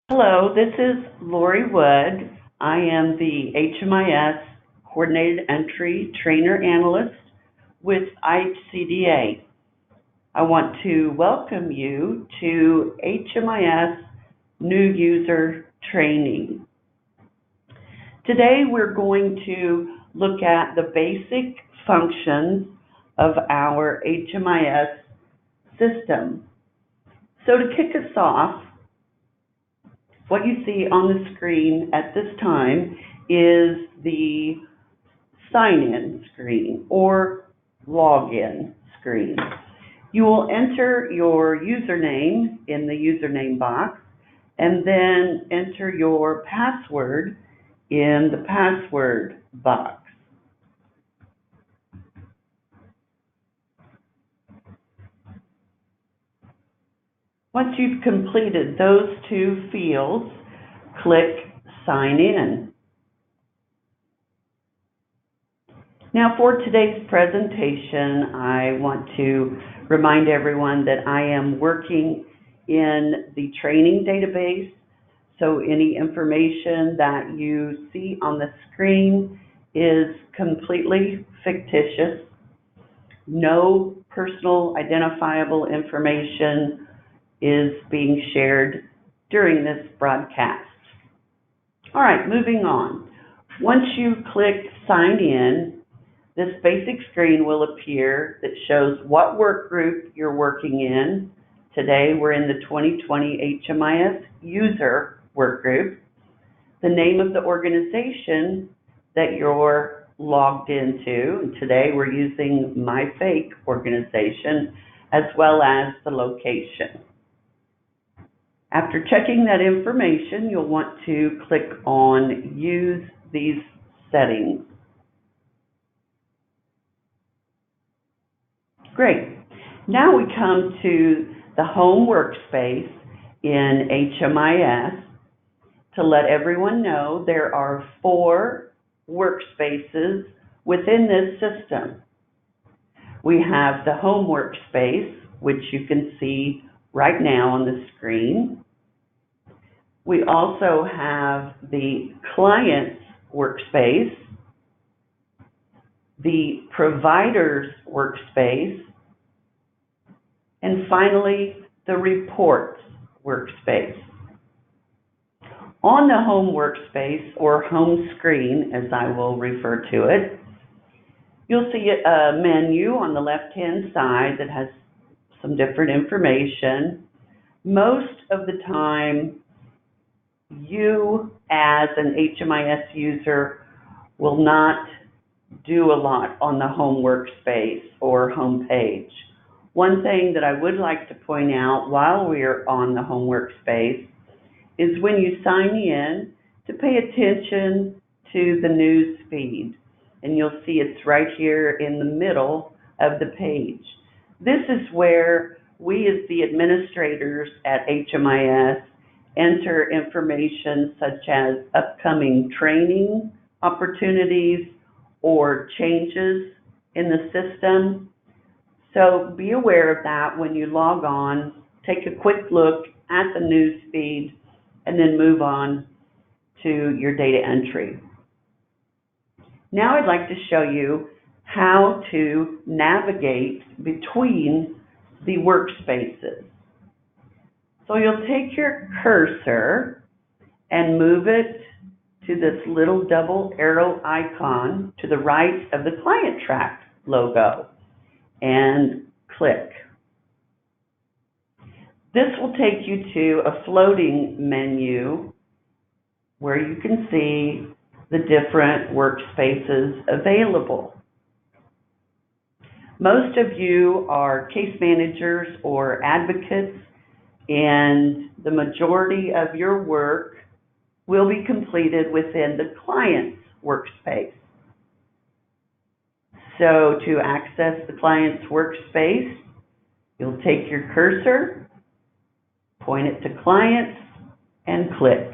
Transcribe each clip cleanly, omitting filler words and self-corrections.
Hello, this is Lori Wood. I am the HMIS Coordinated Entry Trainer Analyst with IHCDA. I want to welcome you to HMIS New User Training. Today we're going to look at the basic functions of our HMIS system. So to kick us off, what you see on the screen at this time is the sign-in screen or login screen. You will enter your username in the username box and then enter your password in the password box. Once you've completed those two fields, click Sign In. Now for today's presentation, I want to remind everyone that I am working in the training database, so any information that you see on the screen is completely fictitious. No personal identifiable information is being shared during this broadcast. All right, moving on. Once you click Sign In, this basic screen will appear that shows what work group you're working in. Today we're in the 2020 HMIS User Work Group, the name of the organization that you're logged into, and today we're using my fake organization, as well as the location. After checking that information, you'll want to click on Use these settings. Great. Now we come to the home workspace in HMIS. To let everyone know, there are 4 workspaces within this system. We have the home workspace, which you can see right now on the screen. We also have the client's workspace, the provider's workspace, and finally the reports workspace. On the home workspace, or home screen as I will refer to it, you'll see a menu on the left-hand side that has some different information. Most of the time, you as an HMIS user will not do a lot on the home workspace or home page. One thing that I would like to point out while we're on the home workspace is when you sign in to pay attention to the news feed. And you'll see it's right here in the middle of the page. This is where we as the administrators at HMIS enter information such as upcoming training opportunities or changes in the system. So be aware of that when you log on. Take a quick look at the news feed and then move on to your data entry. Now I'd like to show you how to navigate between the workspaces. So you'll take your cursor and move it to this little double arrow icon to the right of the client track logo and click. This will take you to a floating menu where you can see the different workspaces available. Most of you are case managers or advocates, and the majority of your work will be completed within the client's workspace. So to access the client's workspace, you'll take your cursor, point it to clients, and click.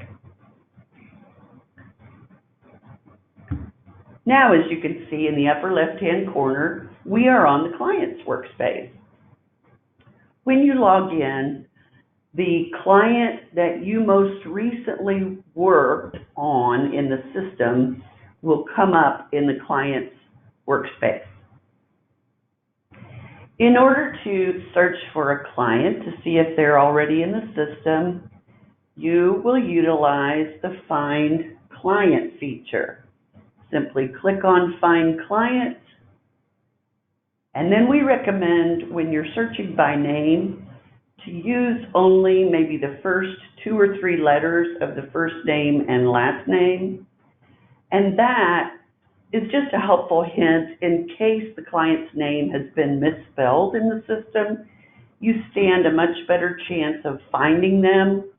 Now, as you can see in the upper left-hand corner, we are on the client's workspace. When you log in, the client that you most recently worked on in the system will come up in the client's workspace. In order to search for a client to see if they're already in the system, you will utilize the Find Client feature. Simply click on Find Client, and then we recommend when you're searching by name to use only maybe the first 2 or 3 letters of the first name and last name, and that is just a helpful hint in case the client's name has been misspelled in the system. You stand a much better chance of finding them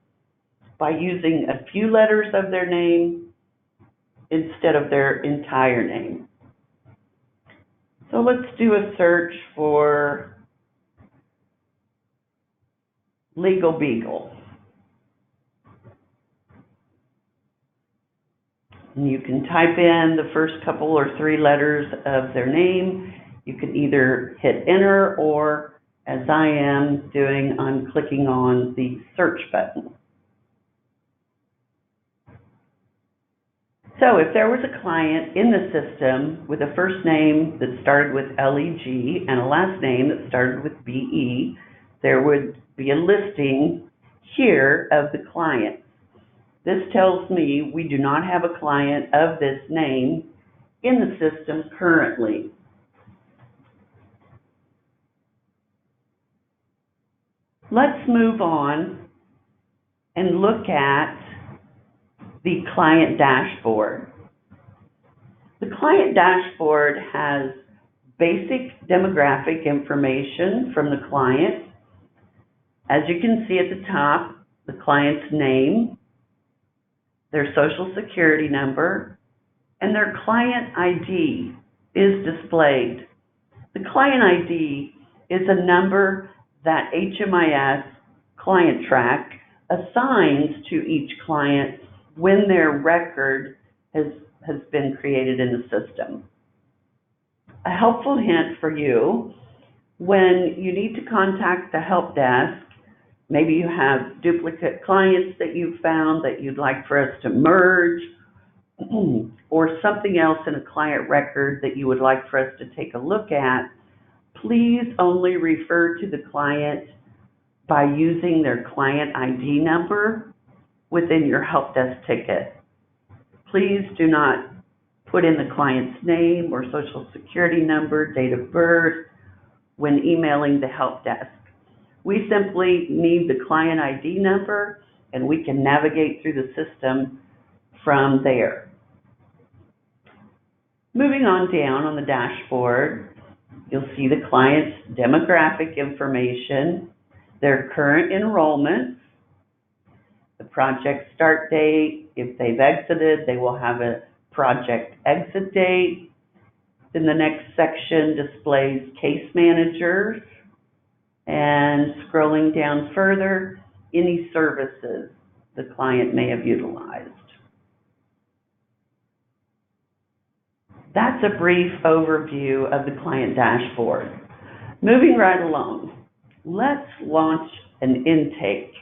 by using a few letters of their name instead of their entire name. So let's do a search for Legal Beagle. And you can type in the first couple or 3 letters of their name. You can either hit enter, or as I am doing, I'm clicking on the search button. So if there was a client in the system with a first name that started with LEG and a last name that started with BE, there would be a listing here of the client. This tells me we do not have a client of this name in the system currently. Let's move on and look at the client dashboard. The client dashboard has basic demographic information from the client. As you can see at the top, the client's name, their social security number, and their client ID is displayed. The client ID is a number that HMIS Client Track assigns to each client when their record has been created in the system. A helpful hint for you: when you need to contact the help desk, maybe you have duplicate clients that you've found that you'd like for us to merge, or something else in a client record that you would like for us to take a look at, please only refer to the client by using their client ID number within your help desk ticket. Please do not put in the client's name or social security number, date of birth when emailing the help desk. We simply need the client ID number, and we can navigate through the system from there. Moving on down on the dashboard, you'll see the client's demographic information, their current enrollment, the project start date. If they've exited, they will have a project exit date. Then the next section displays case managers, and scrolling down further, any services the client may have utilized. That's a brief overview of the client dashboard. Moving right along, let's launch an intake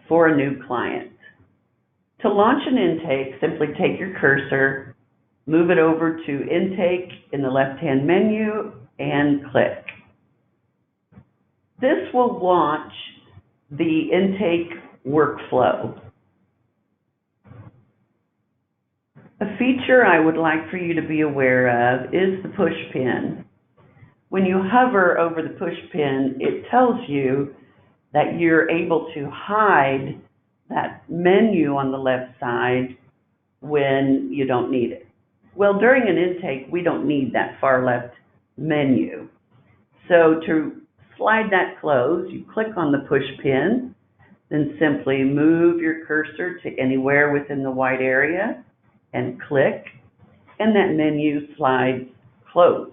for a new client. To launch an intake, simply take your cursor, move it over to Intake in the left-hand menu, and click. This will launch the intake workflow. A feature I would like for you to be aware of is the push pin. When you hover over the push pin, it tells you that you're able to hide that menu on the left side when you don't need it. Well, during an intake, we don't need that far left menu. So to slide that closed, you click on the push pin, then simply move your cursor to anywhere within the white area and click, and that menu slides closed.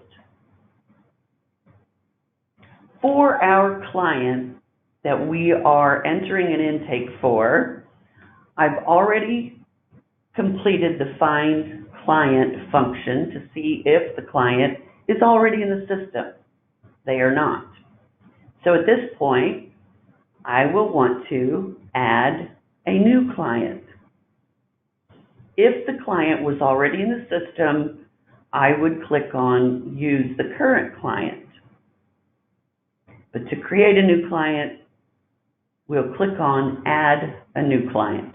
For our client that we are entering an intake for, I've already completed the Find Client function to see if the client is already in the system. They are not. So at this point, I will want to add a new client. If the client was already in the system, I would click on Use the Current Client. But to create a new client, we'll click on Add a New Client.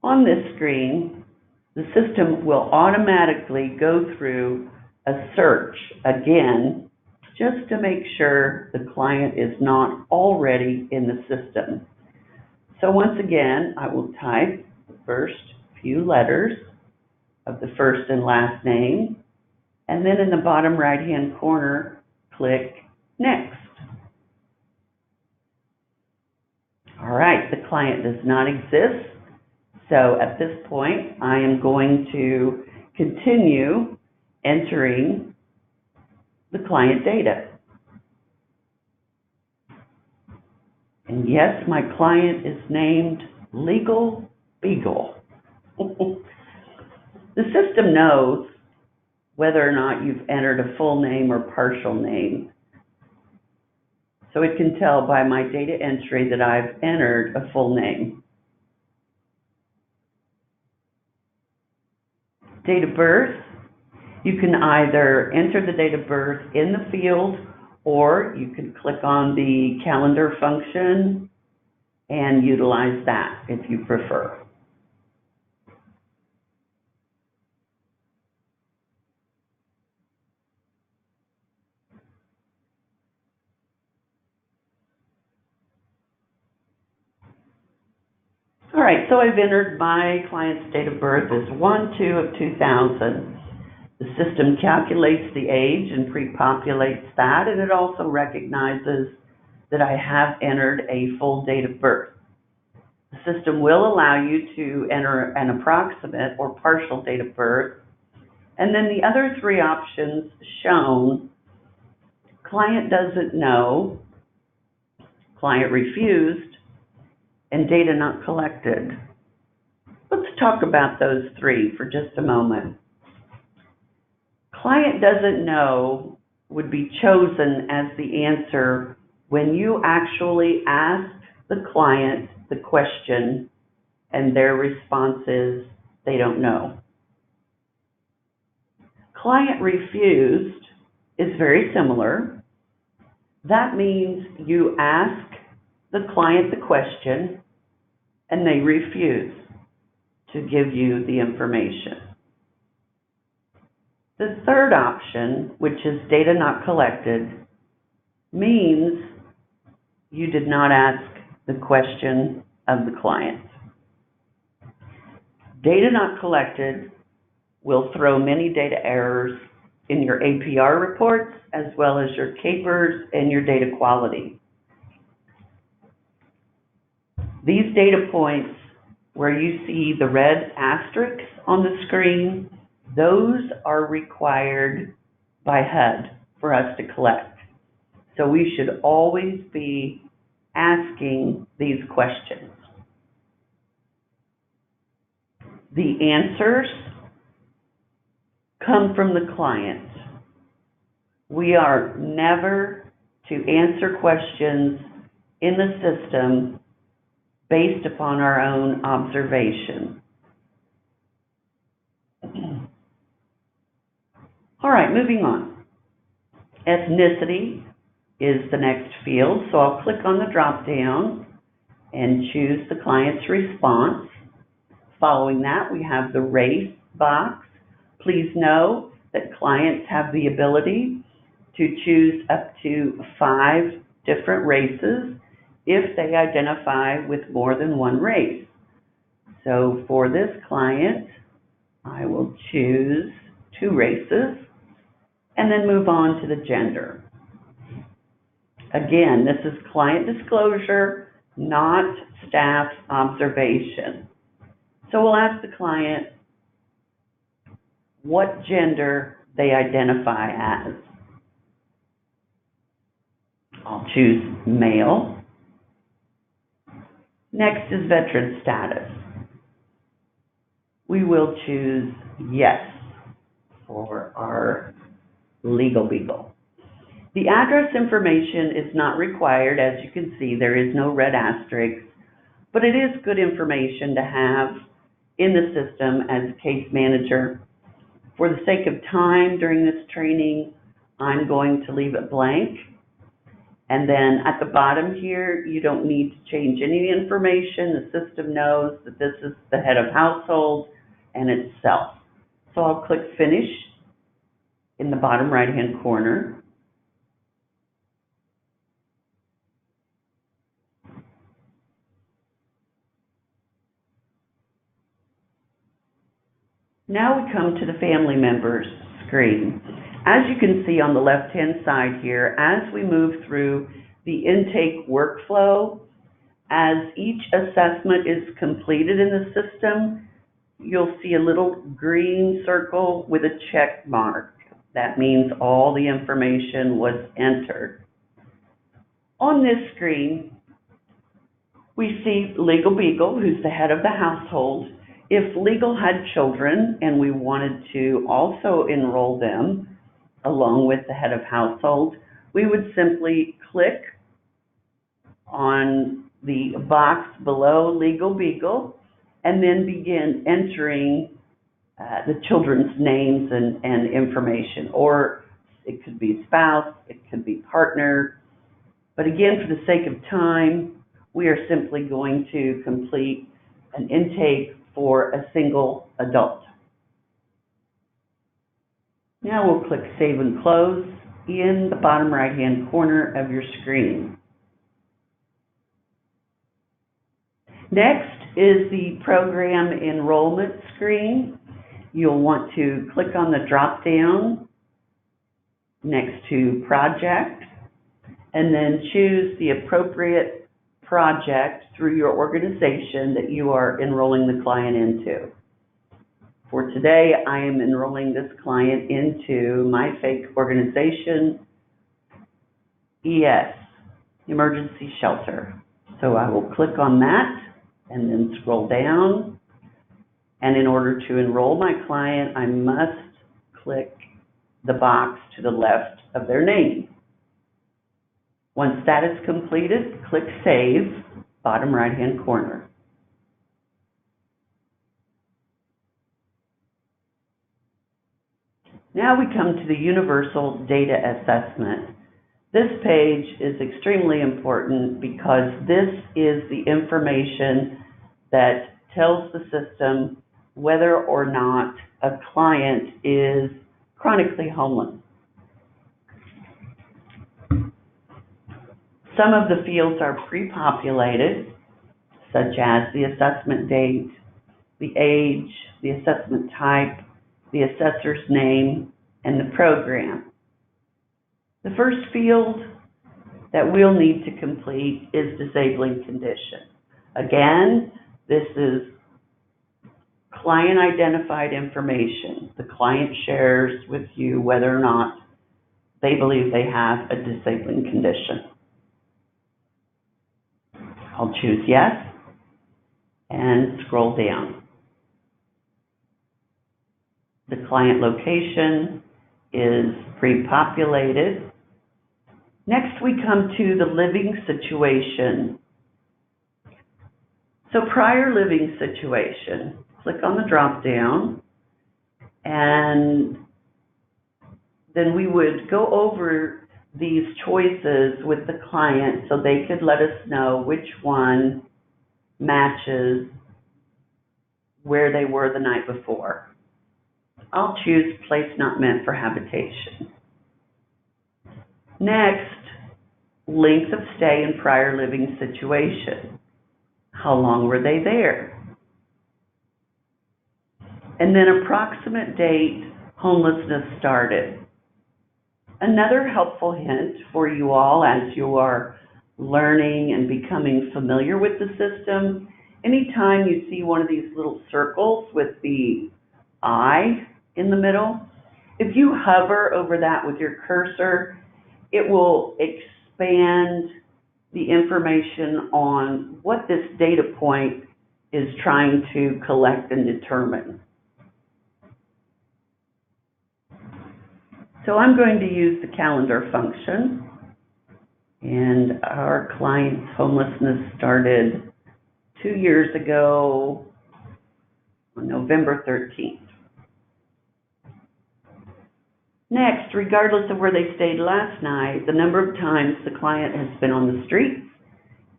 On this screen, the system will automatically go through a search again, just to make sure the client is not already in the system. So once again, I will type the first few letters of the first and last name, and then in the bottom right-hand corner, click Next. All right, the client does not exist, so at this point, I am going to continue entering the client data. And yes, my client is named Legal Beagle. The system knows whether or not you've entered a full name or partial name. So it can tell by my data entry that I've entered a full name. Date of birth, you can either enter the date of birth in the field, or you can click on the calendar function and utilize that if you prefer. All right, so I've entered my client's date of birth as 1/2/2000. The system calculates the age and pre-populates that, and it also recognizes that I have entered a full date of birth. The system will allow you to enter an approximate or partial date of birth, and then the other three options shown: client doesn't know, client refused, and data not collected. Let's talk about those three for just a moment. Client doesn't know would be chosen as the answer when you actually ask the client the question and their response is they don't know. Client refused is very similar. That means you ask the client the question and they refuse to give you the information. The third option, which is data not collected, means you did not ask the question of the client. Data not collected will throw many data errors in your APR reports, as well as your capers and your data quality. These data points where you see the red asterisks on the screen, those are required by HUD for us to collect. So we should always be asking these questions. The answers come from the client. We are never to answer questions in the system based upon our own observation. All right, moving on. Ethnicity is the next field, so I'll click on the drop-down and choose the client's response. Following that, we have the race box. Please know that clients have the ability to choose up to 5 different races if they identify with more than one race. So for this client, I will choose 2 races and then move on to the gender. Again, this is client disclosure, not staff observation. So we'll ask the client what gender they identify as. I'll choose male. Next is veteran status. We will choose yes for our Legal Beagle. The address information is not required. As you can see, there is no red asterisk, but it is good information to have in the system as a case manager. For the sake of time during this training, I'm going to leave it blank. And then at the bottom here, you don't need to change any information. The system knows that this is the head of household and itself. So I'll click Finish in the bottom right-hand corner. Now we come to the family members screen. As you can see on the left-hand side here, as we move through the intake workflow, as each assessment is completed in the system, you'll see a little green circle with a check mark. That means all the information was entered. On this screen, we see Legal Beagle, who's the head of the household. If Legal had children and we wanted to also enroll them along with the head of household, we would simply click on the box below Legal Beagle and then begin entering the children's names and information. Or it could be spouse, it could be partner. But again, for the sake of time, we are simply going to complete an intake for a single adult. Now we'll click Save and Close in the bottom right-hand corner of your screen. Next is the Program Enrollment screen. You'll want to click on the drop-down next to Project, and then choose the appropriate project through your organization that you are enrolling the client into. For today, I am enrolling this client into my fake organization, ES, Emergency Shelter. So I will click on that and then scroll down. And in order to enroll my client, I must click the box to the left of their name. Once that is completed, click Save, bottom right-hand corner. Now we come to the Universal Data Assessment. This page is extremely important because this is the information that tells the system whether or not a client is chronically homeless. Some of the fields are pre-populated, such as the assessment date, the age, the assessment type, the assessor's name, and the program. The first field that we'll need to complete is disabling condition. Again, this is client identified information. The client shares with you whether or not they believe they have a disabling condition. I'll choose yes and scroll down. The client location is pre-populated. Next, we come to the living situation. So prior living situation, click on the drop down, and then we would go over these choices with the client so they could let us know which one matches where they were the night before. I'll choose place not meant for habitation. Next, length of stay in prior living situation. How long were they there? And then approximate date homelessness started. Another helpful hint for you all as you are learning and becoming familiar with the system, anytime you see one of these little circles with the I in the middle, if you hover over that with your cursor, it will expand the information on what this data point is trying to collect and determine. So So I'm going to use the calendar function, and our client's homelessness started 2 years ago on November 13th. Next, regardless of where they stayed last night, the number of times the client has been on the streets,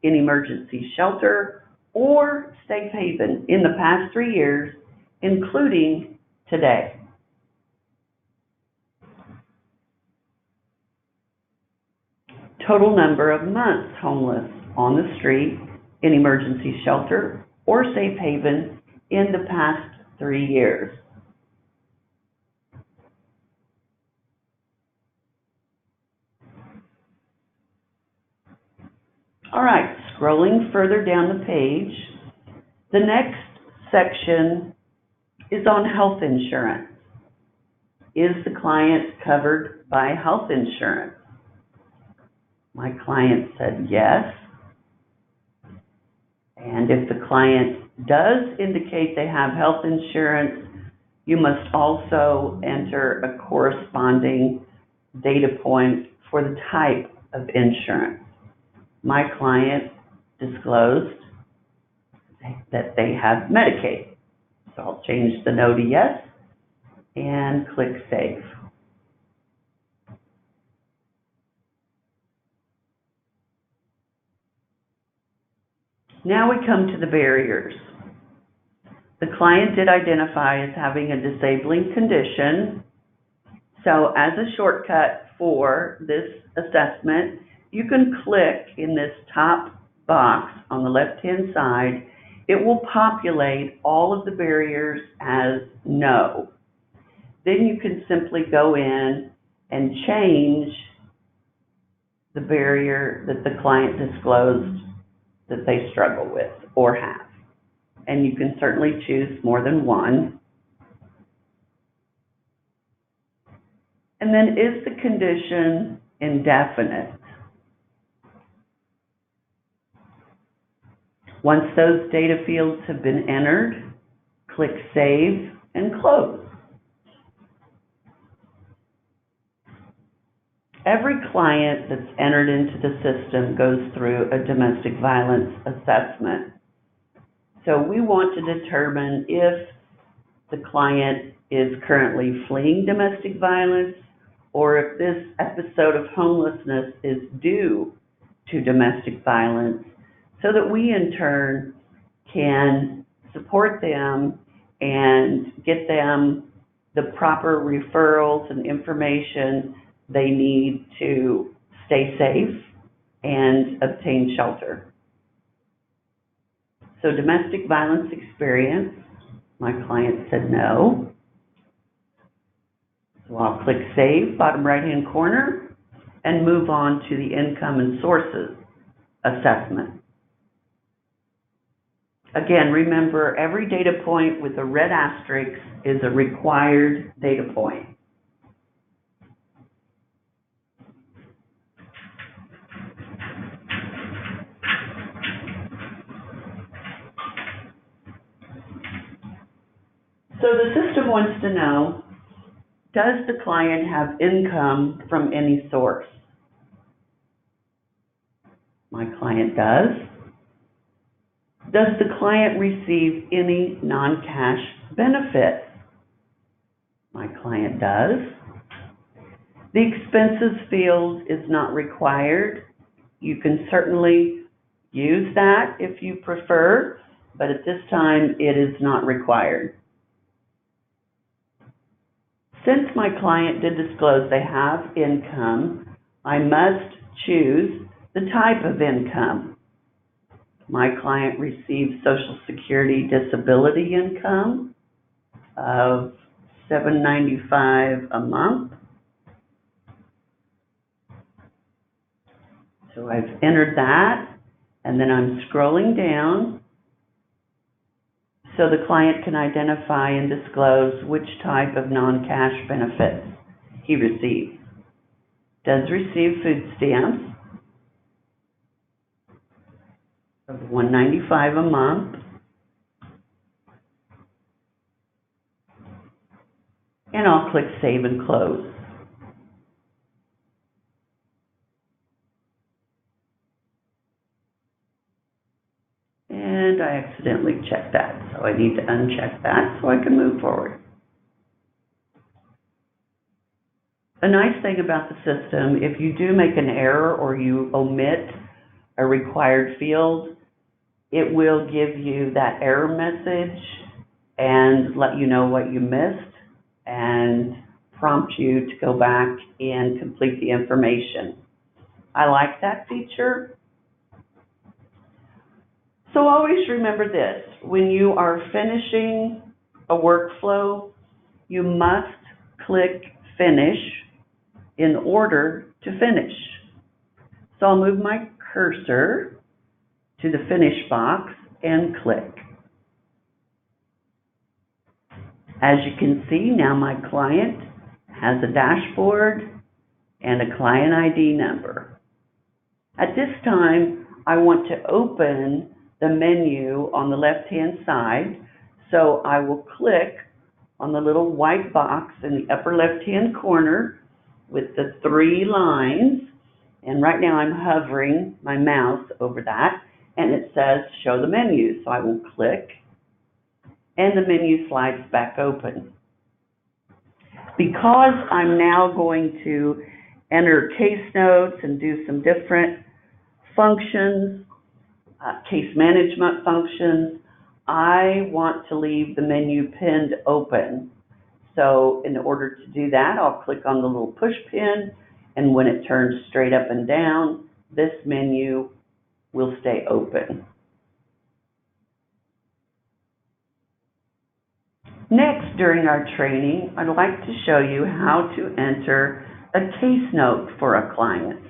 in emergency shelter, or safe haven in the past 3 years, including today. Total number of months homeless on the street, in emergency shelter, or safe haven in the past 3 years. All right, scrolling further down the page, the next section is on health insurance. Is the client covered by health insurance? My client said yes. And if the client does indicate they have health insurance, you must also enter a corresponding data point for the type of insurance. My client disclosed that they have Medicaid. So I'll change the no to yes and click Save. Now we come to the barriers. The client did identify as having a disabling condition. So as a shortcut for this assessment, you can click in this top box on the left-hand side. It will populate all of the barriers as no. Then you can simply go in and change the barrier that the client disclosed that they struggle with or have. And you can certainly choose more than one. And then, is the condition indefinite? Once those data fields have been entered, click Save and Close. Every client that's entered into the system goes through a domestic violence assessment. So we want to determine if the client is currently fleeing domestic violence or if this episode of homelessness is due to domestic violence, so that we in turn can support them and get them the proper referrals and information they need to stay safe and obtain shelter. So domestic violence experience, my client said no. So I'll click Save, bottom right-hand corner, and move on to the income and sources assessment. Again, remember, every data point with a red asterisk is a required data point. So the system wants to know, does the client have income from any source? My client does. Does the client receive any non-cash benefits? My client does. The expenses field is not required. You can certainly use that if you prefer, but at this time it is not required. Since my client did disclose they have income, I must choose the type of income. My client receives Social Security disability income of $795 a month. So I've entered that, and then I'm scrolling down so the client can identify and disclose which type of non-cash benefits he receives. Does receive food stamps of $195 a month, and I'll click Save and Close. I accidentally checked that, so I need to uncheck that so I can move forward. A nice thing about the system, if you do make an error or you omit a required field, it will give you that error message and let you know what you missed and prompt you to go back and complete the information. I like that feature. So always remember this, when you are finishing a workflow, you must click Finish in order to finish. So I'll move my cursor to the Finish box and click. As you can see, now my client has a dashboard and a client ID number. At this time, I want to open the menu on the left-hand side, so I will click on the little white box in the upper left-hand corner with the 3 lines, and right now I'm hovering my mouse over that, and it says Show the Menu, so I will click, and the menu slides back open. Because I'm now going to enter case notes and do some different functions, case management functions, I want to leave the menu pinned open. So in order to do that, I'll click on the little push pin, and when it turns straight up and down, this menu will stay open. Next, during our training, I'd like to show you how to enter a case note for a client.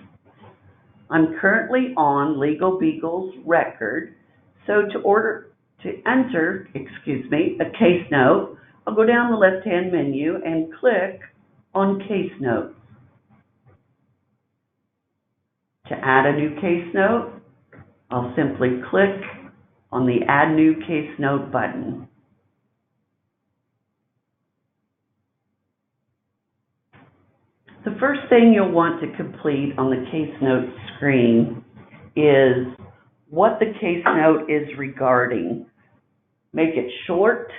I'm currently on Legal Beagle's record, so to enter a case note, I'll go down the left-hand menu and click on Case Notes. To add a new case note, I'll simply click on the Add New Case Note button. The first thing you'll want to complete on the case note screen is what the case note is regarding. Make it short,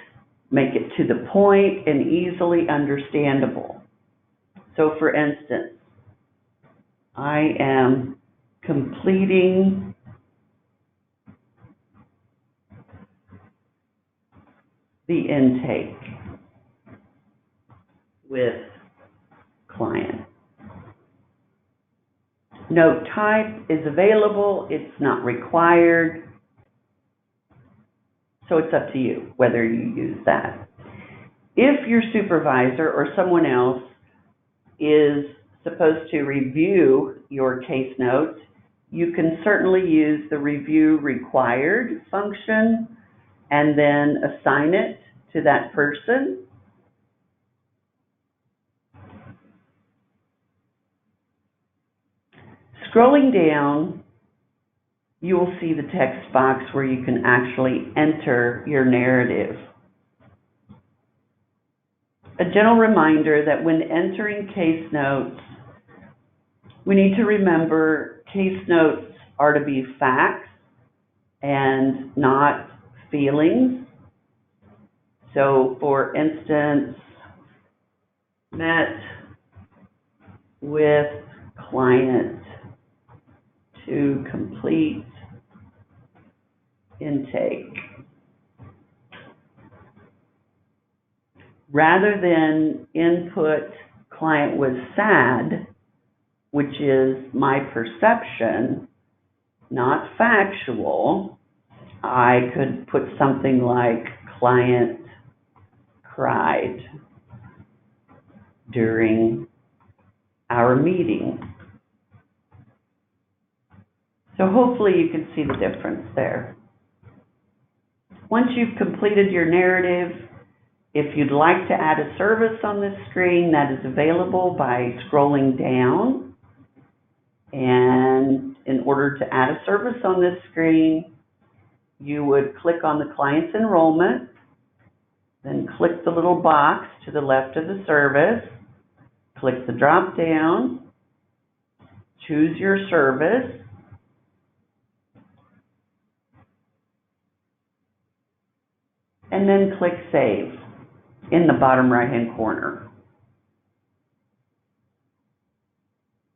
make it to the point, and easily understandable. So for instance, I am completing the intake with client. Note type is available, it's not required, so it's up to you whether you use that. If your supervisor or someone else is supposed to review your case notes, you can certainly use the Review Required function and then assign it to that person. Scrolling down, you will see the text box where you can actually enter your narrative. A gentle reminder that when entering case notes, we need to remember case notes are to be facts and not feelings. So, for instance, met with client to complete intake. Rather than input client was sad, which is my perception, not factual, I could put something like client cried during our meeting. So hopefully you can see the difference there. Once you've completed your narrative, if you'd like to add a service on this screen, that is available by scrolling down. And in order to add a service on this screen, you would click on the client's enrollment, then click the little box to the left of the service, click the drop down, choose your service, and then click Save in the bottom right-hand corner.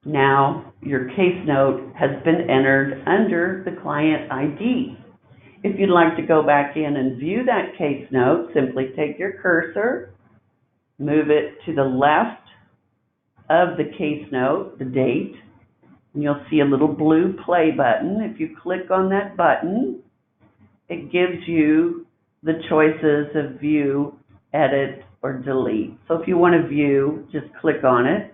Now your case note has been entered under the client ID. If you'd like to go back in and view that case note, simply take your cursor, move it to the left of the case note, the date, and you'll see a little blue play button. If you click on that button, it gives you the choices of view, edit, or delete. So if you want to view, just click on it,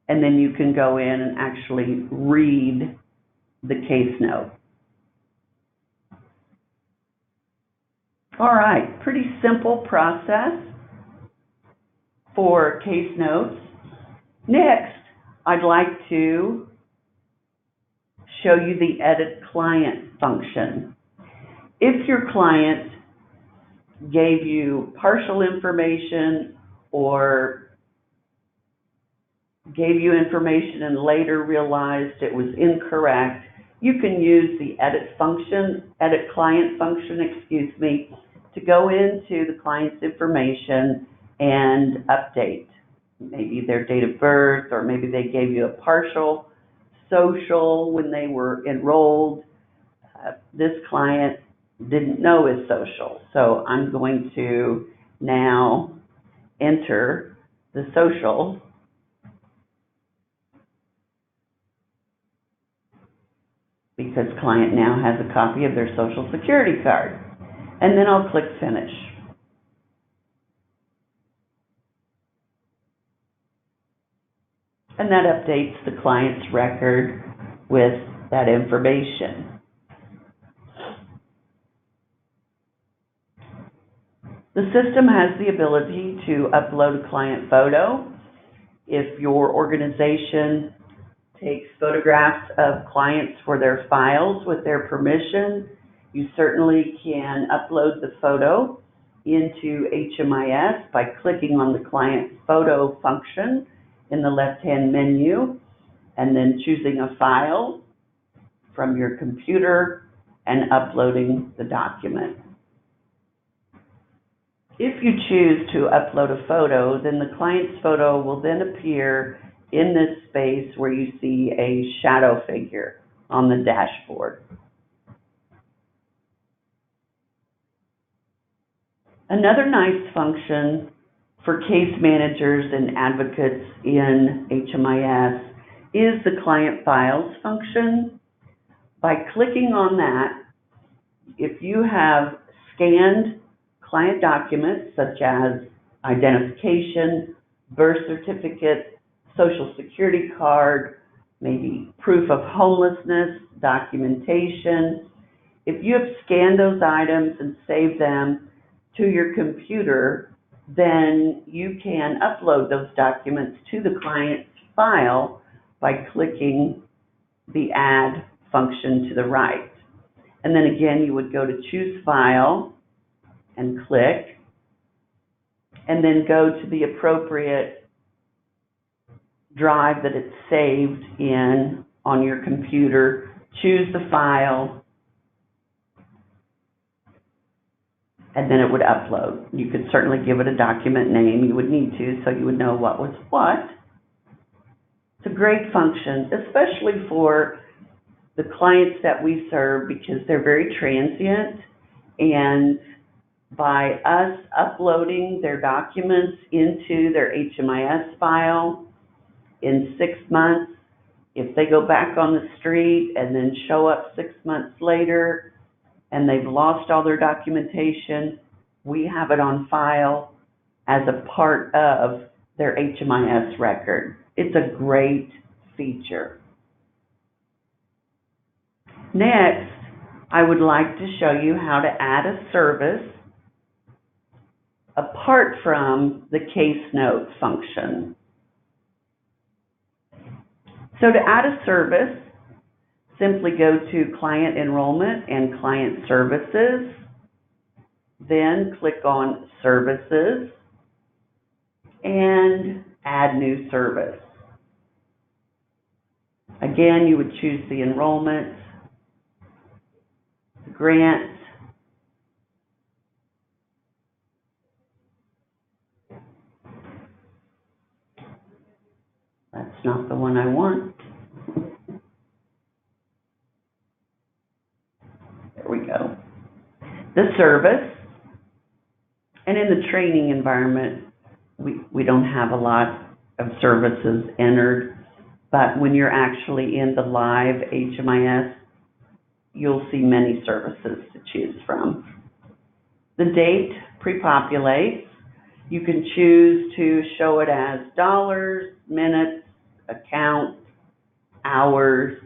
and then you can go in and actually read the case note. All right, pretty simple process for case notes. Next, I'd like to show you the Edit Client function. If your client gave you partial information or gave you information and later realized it was incorrect, you can use the Edit Client function, to go into the client's information and update maybe their date of birth, or maybe they gave you a partial social when they were enrolled. This client didn't know his social, so I'm going to now enter the social because client now has a copy of their Social Security card. And then I'll click Finish. And that updates the client's record with that information. The system has the ability to upload a client photo. If your organization takes photographs of clients for their files with their permission, you certainly can upload the photo into HMIS by clicking on the client photo function in the left-hand menu and then choosing a file from your computer and uploading the document. If you choose to upload a photo, then the client's photo will then appear in this space where you see a shadow figure on the dashboard. Another nice function for case managers and advocates in HMIS is the Client Files function. By clicking on that, if you have scanned client documents such as identification, birth certificate, Social Security card, maybe proof of homelessness, documentation, if you have scanned those items and saved them to your computer, then you can upload those documents to the client's file by clicking the Add function to the right. And then again, you would go to Choose File and click, and then go to the appropriate drive that it's saved in on your computer, choose the file, and then it would upload. You could certainly give it a document name. You would need to, so you would know what was what. It's a great function, especially for the clients that we serve, because they're very transient, and by us uploading their documents into their HMIS file in 6 months, if they go back on the street and then show up 6 months later and they've lost all their documentation, we have it on file as a part of their HMIS record. It's a great feature. Next, I would like to show you how to add a service apart from the case note function. So to add a service, simply go to Client Enrollment and Client Services, then click on Services and Add New Service. Again, you would choose the enrollment, the grant, That's not the one I want. There we go. The service. And in the training environment, we don't have a lot of services entered, but when you're actually in the live HMIS, you'll see many services to choose from. The date pre-populates. You can choose to show it as dollars, minutes, account, hours.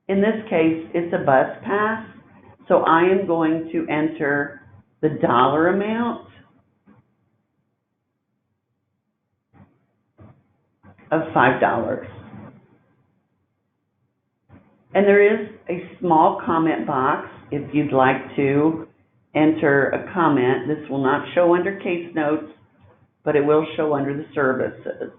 In this case, it's a bus pass, so I am going to enter the dollar amount of $5. And there is a small comment box if you'd like to enter a comment. This will not show under case notes, but it will show under the services.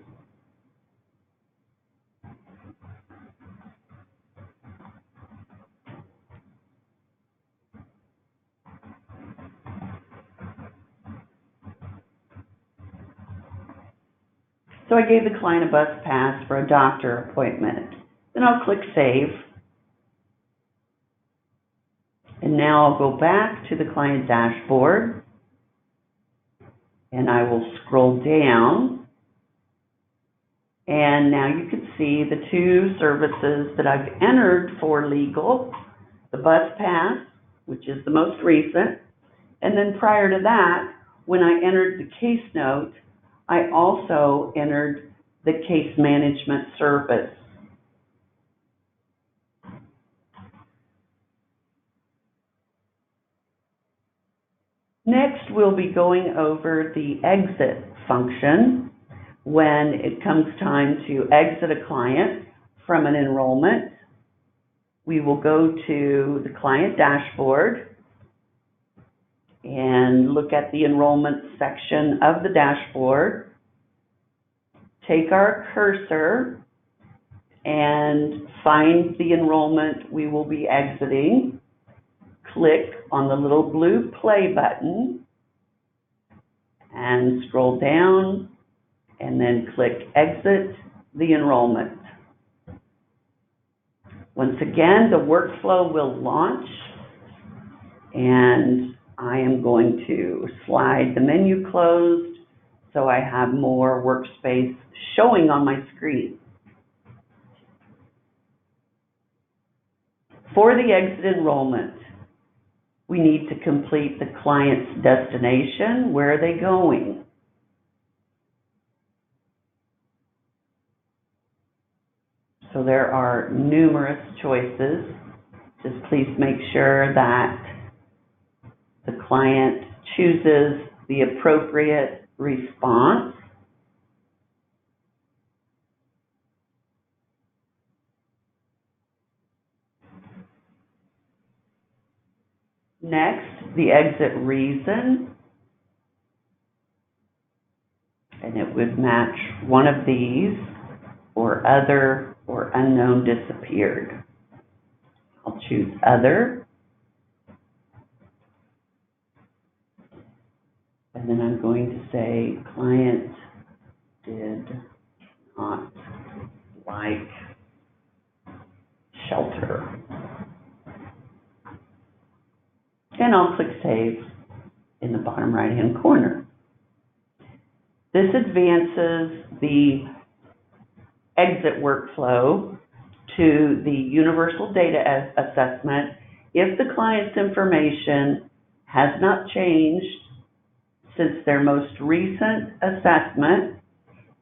So I gave the client a bus pass for a doctor appointment. Then I'll click Save. And now I'll go back to the client dashboard. And I will scroll down. And now you can see the two services that I've entered for legal. The bus pass, which is the most recent. And then prior to that, when I entered the case note, I also entered the case management service. Next, we'll be going over the exit function when it comes time to exit a client from an enrollment. We will go to the client dashboard and look at the enrollment section of the dashboard. Take our cursor and find the enrollment we will be exiting. Click on the little blue play button and scroll down and then click Exit the Enrollment. Once again, the workflow will launch, and I am going to slide the menu closed so I have more Workspace showing on my screen. For the exit enrollment, we need to complete the client's destination. Where are they going? So there are numerous choices. Just please make sure that the client chooses the appropriate response. Next, the exit reason, and it would match one of these, or other, or unknown disappeared. I'll choose other, and then I'm going to say client did not like shelter. And I'll click Save in the bottom right-hand corner. This advances the exit workflow to the universal data assessment. If the client's information has not changed since their most recent assessment,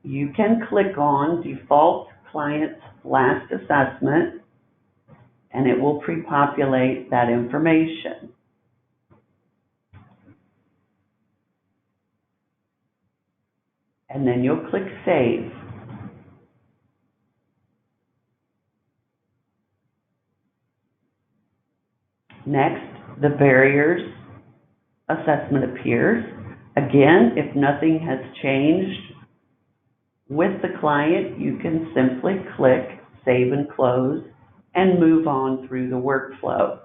you can click on Default Client's Last Assessment, and it will pre-populate that information. And then you'll click Save. Next, the barriers assessment appears. Again, if nothing has changed with the client, you can simply click Save and Close and move on through the workflow.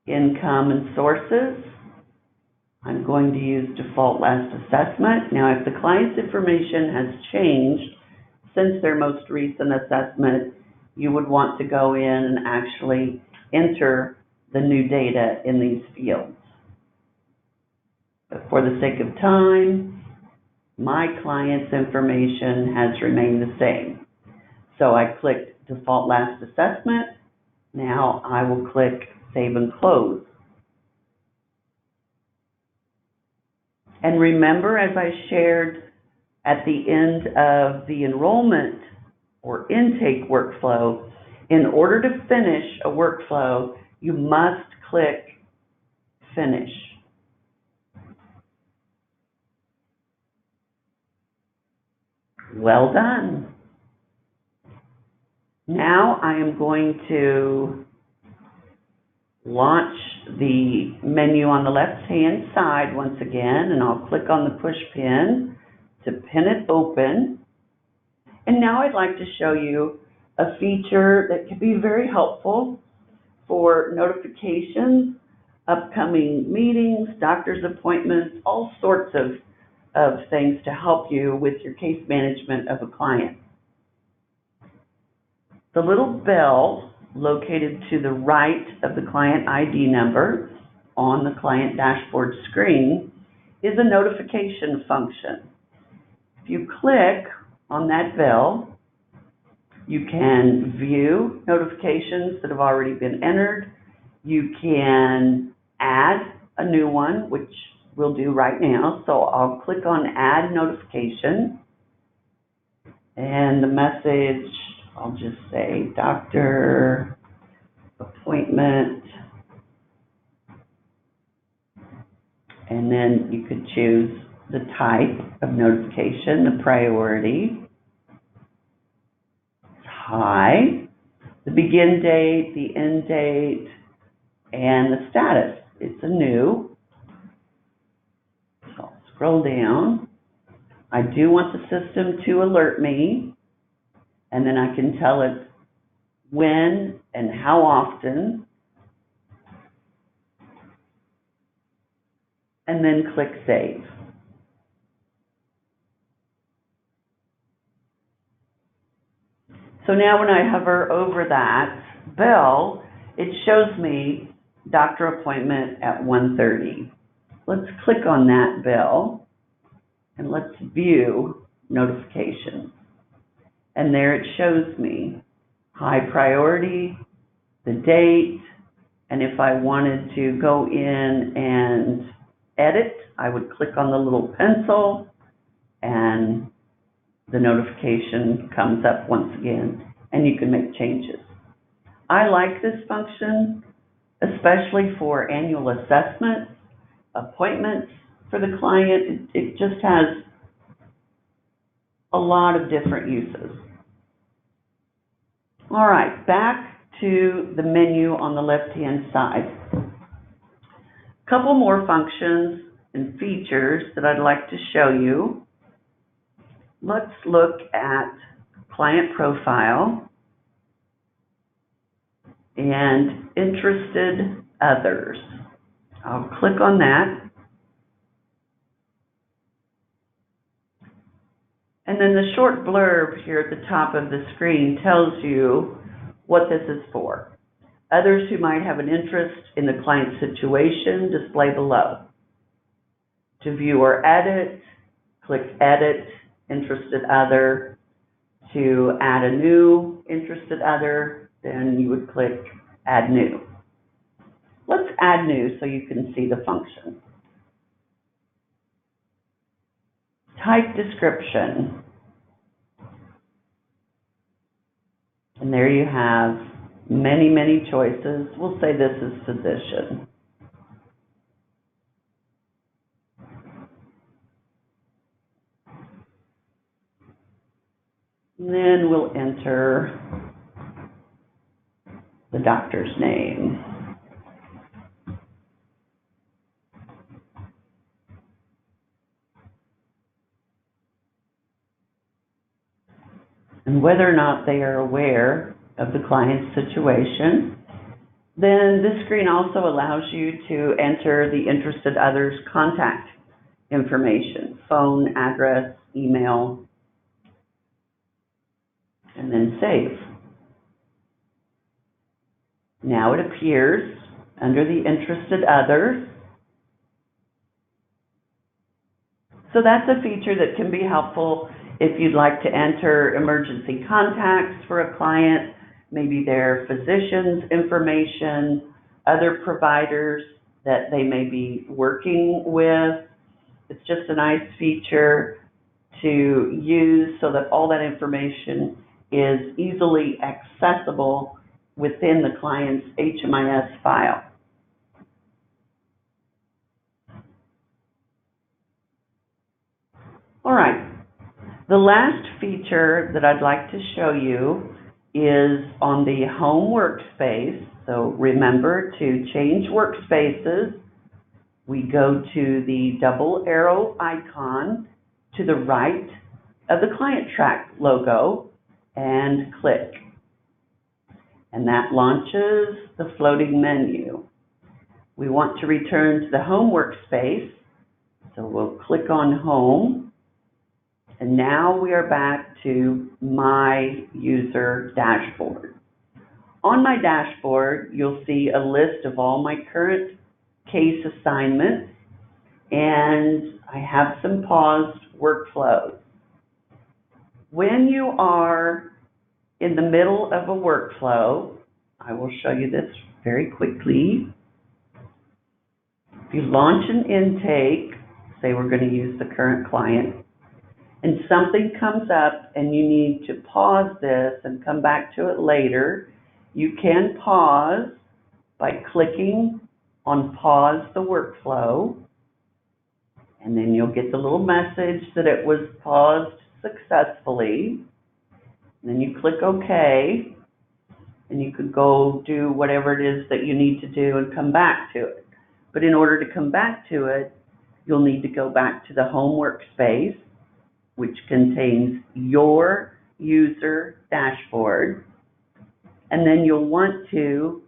Income and sources. I'm going to use default last assessment. Now, if the client's information has changed since their most recent assessment, you would want to go in and actually enter the new data in these fields. But for the sake of time, my client's information has remained the same. So I clicked default last assessment. Now I will click save and close. And remember, as I shared at the end of the enrollment or intake workflow, in order to finish a workflow, you must click finish. Well done. Now I am going to launch the menu on the left-hand side once again, and I'll click on the push pin to pin it open. And now I'd like to show you a feature that can be very helpful for notifications, upcoming meetings, doctor's appointments, all sorts of things to help you with your case management of a client. The little bell located to the right of the client ID number on the client dashboard screen is a notification function. If you click on that bell, you can view notifications that have already been entered. You can add a new one, which we'll do right now. So I'll click on add notification, and the message, I'll just say doctor appointment, and then you could choose the type of notification, the priority, high, the begin date, the end date, and the status. It's a new. So I'll scroll down. I do want the system to alert me, and then I can tell it when and how often, and then click Save. So now when I hover over that bell, it shows me doctor appointment at 1:30. Let's click on that bell, and let's view notifications. And there it shows me high priority, the date, and if I wanted to go in and edit, I would click on the little pencil, and the notification comes up once again, and you can make changes. I like this function, especially for annual assessments, appointments for the client. It just has a lot of different uses. All right, back to the menu on the left-hand side. A couple more functions and features that I'd like to show you. Let's look at client profile and interested others. I'll click on that. And then the short blurb here at the top of the screen tells you what this is for. Others who might have an interest in the client's situation display below. To view or edit, click Edit, Interested Other. To add a new interested other, then you would click Add New. Let's add new so you can see the function. Type description. And there you have many, many choices. We'll say this is physician. And then we'll enter the doctor's name. And whether or not they are aware of the client's situation. Then this screen also allows you to enter the interested other's contact information, phone, address, email, and then save. Now it appears under the interested others. So that's a feature that can be helpful if you'd like to enter emergency contacts for a client, maybe their physician's information, other providers that they may be working with. It's just a nice feature to use so that all that information is easily accessible within the client's HMIS file. All right, the last feature that I'd like to show you is on the home workspace. So remember to change workspaces. We go to the double arrow icon to the right of the client track logo and click. And that launches the floating menu. We want to return to the home workspace, so we'll click on home. And now we are back to my user dashboard. On my dashboard, you'll see a list of all my current case assignments, and I have some paused workflows. When you are in the middle of a workflow, I will show you this very quickly. If you launch an intake, say we're going to use the current client, and something comes up and you need to pause this and come back to it later, you can pause by clicking on pause the workflow, and then you'll get the little message that it was paused successfully. And then you click OK, and you could go do whatever it is that you need to do and come back to it. But in order to come back to it, you'll need to go back to the home workspace, which contains your user dashboard. And then you'll want to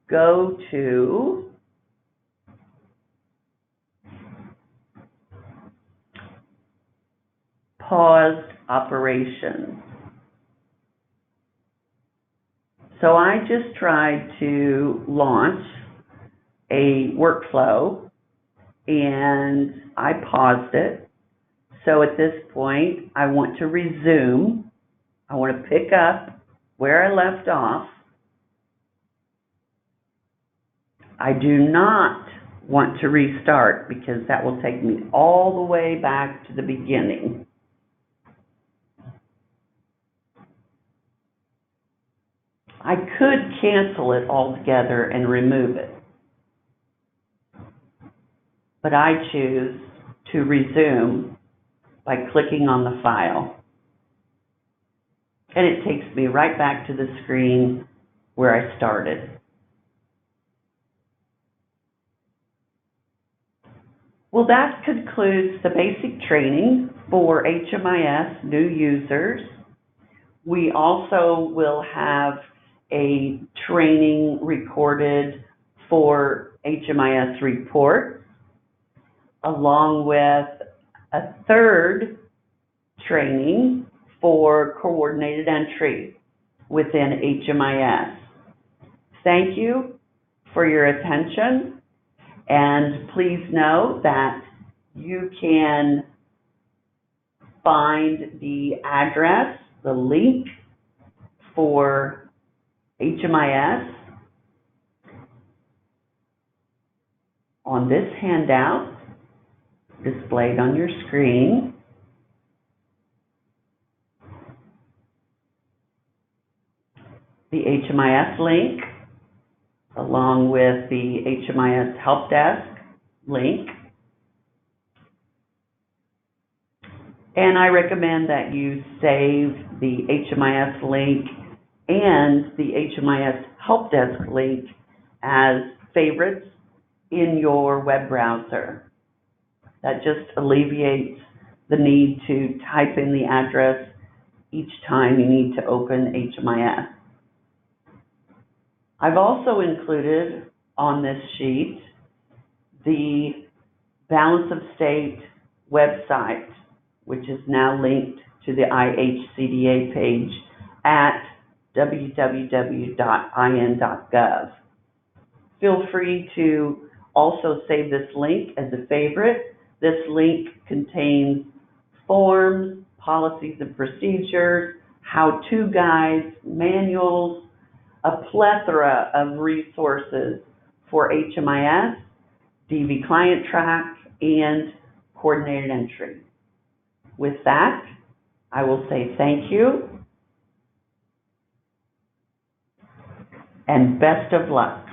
go to paused operations. So I just tried to launch a workflow and I paused it. So at this point, I want to resume. I want to pick up where I left off. I do not want to restart because that will take me all the way back to the beginning. I could cancel it altogether and remove it, but I choose to resume by clicking on the file. And it takes me right back to the screen where I started. Well, that concludes the basic training for HMIS new users. We also will have a training recorded for HMIS reports, along with a third training for coordinated entry within HMIS. Thank you for your attention, and please know that you can find the address, the link for HMIS on this handout displayed on your screen. The HMIS link, along with the HMIS Help Desk link. And I recommend that you save the HMIS link and the HMIS Help Desk link as favorites in your web browser. That just alleviates the need to type in the address each time you need to open HMIS. I've also included on this sheet the Balance of State website, which is now linked to the IHCDA page at www.in.gov. Feel free to also save this link as a favorite. This link contains forms, policies and procedures, how-to guides, manuals, a plethora of resources for HMIS, DV Client Track, and Coordinated Entry. With that, I will say thank you and best of luck.